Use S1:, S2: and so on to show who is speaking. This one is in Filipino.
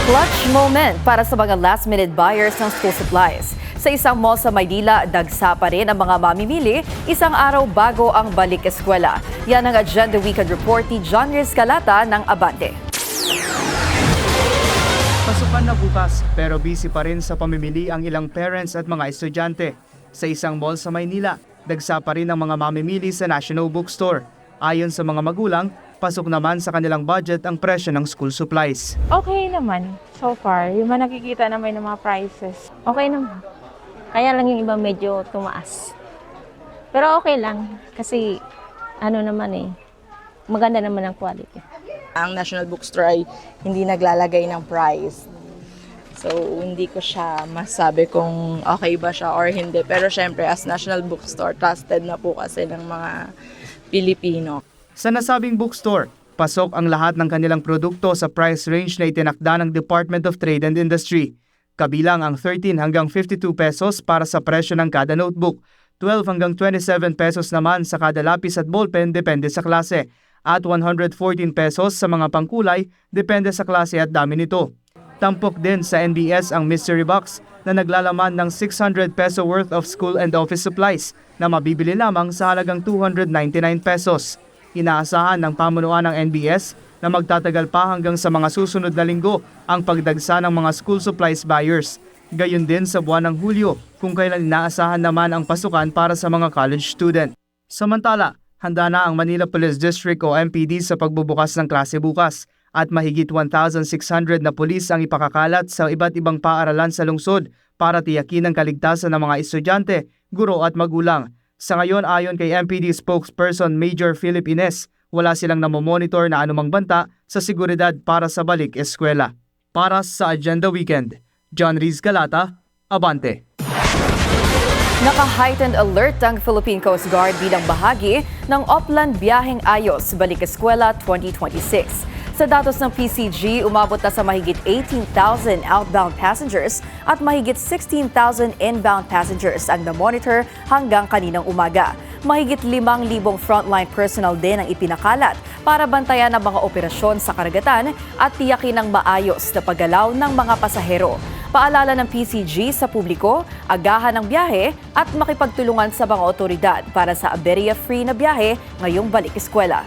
S1: Clutch moment para sa mga last-minute buyers ng school supplies. Sa isang mall sa Maynila, dagsa pa rin ang mga mamimili isang araw bago ang balik eskwela. Yan ang Agenda Weekend Report ni John Rizcalata ng Abante.
S2: Pasukan na bukas pero busy pa rin sa pamimili ang ilang parents at mga estudyante. Sa isang mall sa Maynila, dagsa pa rin ang mga mamimili sa National Bookstore. Ayon sa mga magulang, pasok naman sa kanilang budget ang presyo ng school supplies.
S3: Okay naman, so far. Yung mga nakikita naman ng mga prices, okay naman. Kaya lang yung iba medyo tumaas. Pero okay lang, kasi maganda naman ang quality.
S4: Ang National Bookstore ay hindi naglalagay ng price. So, hindi ko siya masabi kung okay ba siya or hindi. Pero syempre, as National Bookstore, trusted na po kasi ng mga Pilipino.
S2: Sa nasabing bookstore, pasok ang lahat ng kanilang produkto sa price range na itinakda ng Department of Trade and Industry. Kabilang ang 13 hanggang 52 pesos para sa presyo ng kada notebook, 12 hanggang 27 pesos naman sa kada lapis at ballpen depende sa klase, at 114 pesos sa mga pangkulay depende sa klase at dami nito. Tampok din sa NBS ang mystery box na naglalaman ng 600 peso worth of school and office supplies na mabibili lamang sa halagang 299 pesos. Inaasahan ng pamunuan ng NBS na magtatagal pa hanggang sa mga susunod na linggo ang pagdagsa ng mga school supplies buyers. Gayon din sa buwan ng Hulyo kung kailan inaasahan naman ang pasukan para sa mga college student. Samantala, handa na ang Manila Police District o MPD sa pagbubukas ng klase bukas at mahigit 1,600 na pulis ang ipakakalat sa iba't ibang paaralan sa lungsod para tiyakin ang kaligtasan ng mga estudyante, guro at magulang. Sa ngayon, ayon kay MPD spokesperson Major Philip Ines, wala silang namomonitor na anumang banta sa seguridad para sa balik eskwela. Para sa Agenda Weekend, John Rizcalata, Abante.
S1: Naka-heightened alert ang Philippine Coast Guard bilang bahagi ng Oplan Biyaheng Ayos Balik Eskwela 2026. Sa datos ng PCG, umabot na sa mahigit 18,000 outbound passengers at mahigit 16,000 inbound passengers ang na-monitor hanggang kaninang umaga. Mahigit 5,000 frontline personnel din ang ipinakalat para bantayan ang mga operasyon sa karagatan at tiyakin ang maayos na paggalaw ng mga pasahero. Paalala ng PCG sa publiko, agahan ang biyahe at makipagtulungan sa mga otoridad para sa aberya-free na biyahe ngayong balik eskwela.